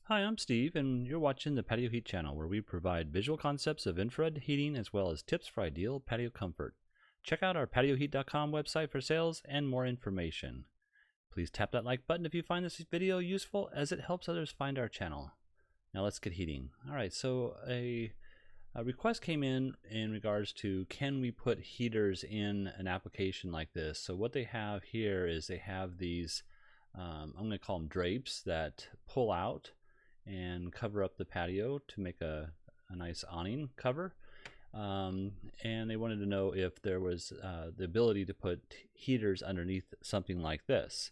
Hi, I'm Steve, and you're watching the Patio Heat channel, where we provide visual concepts of infrared heating as well as tips for ideal patio comfort. Check out our patioheat.com website for sales and more information. Please tap that like button if you find this video useful, as it helps others find our channel. Now let's get heating. Alright, so a request came in regards to, can we put heaters in an application like this? So what they have here is they have these, I'm going to call them drapes, that pull out and cover up the patio to make a nice awning cover. And they wanted to know if there was the ability to put heaters underneath something like this,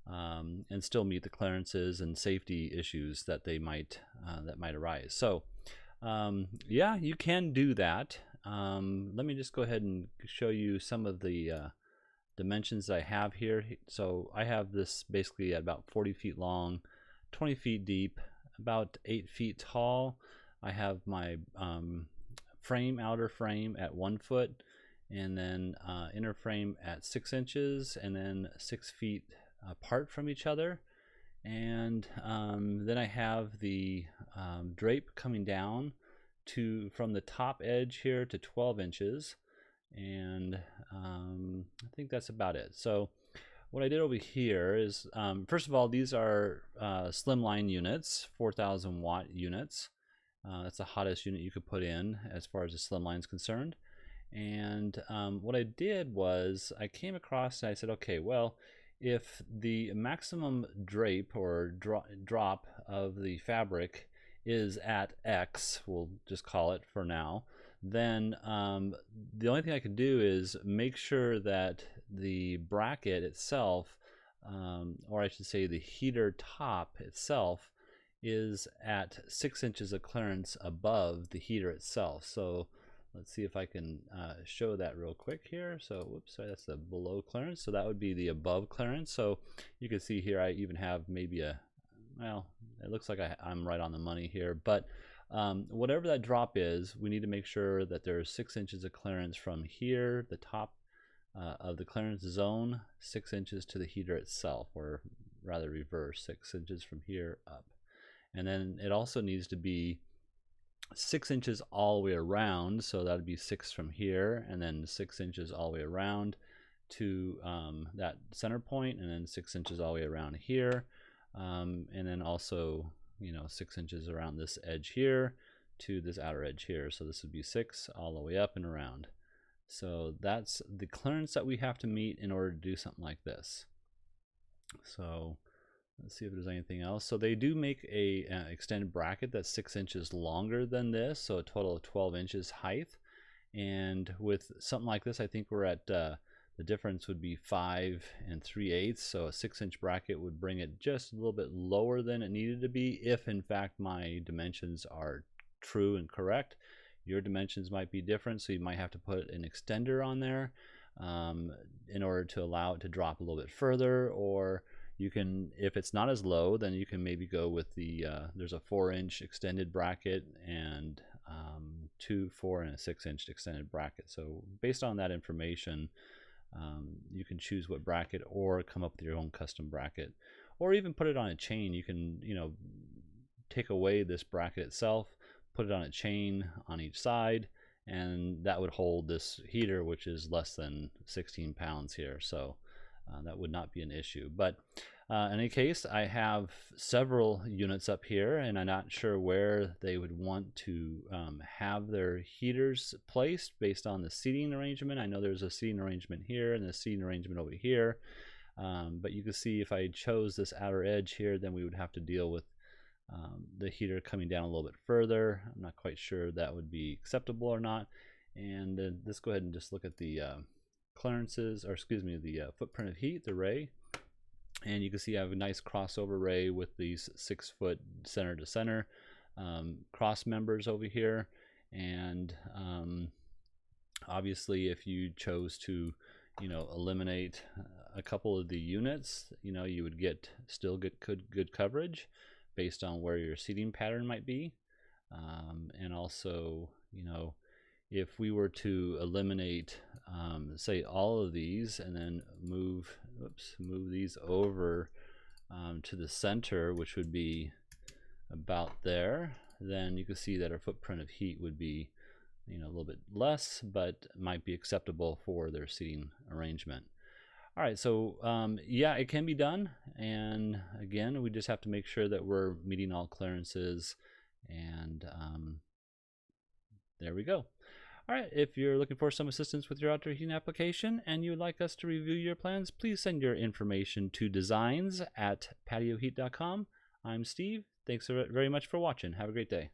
and still meet the clearances and safety issues that they might arise. So yeah, you can do that. Let me just go ahead and show you some of the dimensions that I have here. So I have this basically at about 40 feet long, 20 feet deep, about 8 feet tall. I have my outer frame at 1 foot, and then inner frame at 6 inches, and then 6 feet apart from each other. And then I have the drape coming down from the top edge here to 12 inches, and I think that's about it. So what I did over here is, first of all, these are slimline units, 4,000 watt units. That's the hottest unit you could put in as far as the slimline is concerned. And what I did was I came across and I said, okay, well, if the maximum drape or drop of the fabric is at X, we'll just call it for now, then the only thing I could do is make sure that the bracket itself, or I should say the heater top itself, is at 6 inches of clearance above the heater itself. So let's see if I can show that real quick here. So whoops, sorry, that's the below clearance. So that would be the above clearance. So you can see here I even have maybe well, it looks like I'm right on the money here, but whatever that drop is, we need to make sure that there's 6 inches of clearance from here, the top of the clearance zone, 6 inches to the heater itself, or rather reverse, 6 inches from here up. And then it also needs to be 6 inches all the way around, so that would be 6 from here, and then 6 inches all the way around to that center point, and then 6 inches all the way around here, and then also 6 inches around this edge here to this outer edge here. So this would be 6 all the way up and around. So that's the clearance that we have to meet in order to do something like this. So let's see if there's anything else. So they do make a extended bracket that's 6 inches longer than this, so a total of 12 inches height. And with something like this, I think we're at the difference would be 5 3/8, so a 6-inch bracket would bring it just a little bit lower than it needed to be, if in fact my dimensions are true and correct. Your dimensions might be different, so you might have to put an extender on there in order to allow it to drop a little bit further. Or you can, if it's not as low, then you can maybe go with the there's a 4-inch extended bracket, and 2, 4, and a 6-inch extended bracket. So based on that information, you can choose what bracket, or come up with your own custom bracket, or even put it on a chain. You can take away this bracket itself, put it on a chain on each side, and that would hold this heater, which is less than 16 pounds here. So that would not be an issue. But in any case, I have several units up here, and I'm not sure where they would want to have their heaters placed based on the seating arrangement. I know there's a seating arrangement here and a seating arrangement over here, but you can see if I chose this outer edge here, then we would have to deal with the heater coming down a little bit further. I'm not quite sure that would be acceptable or not. And let's go ahead and just look at the clearances, or excuse me, the footprint of heat, the ray. And you can see I have a nice crossover ray with these 6-foot center to center cross members over here. And obviously, if you chose to eliminate a couple of the units, you would still get good coverage based on where your seating pattern might be. And also, if we were to eliminate say all of these, and then move these over to the center, which would be about there, then you can see that our footprint of heat would be, a little bit less, but might be acceptable for their seating arrangement. All right, so yeah, it can be done, and again, we just have to make sure that we're meeting all clearances, and there we go. All right, if you're looking for some assistance with your outdoor heating application and you would like us to review your plans, please send your information to designs@patioheat.com. I'm Steve. Thanks very much for watching. Have a great day.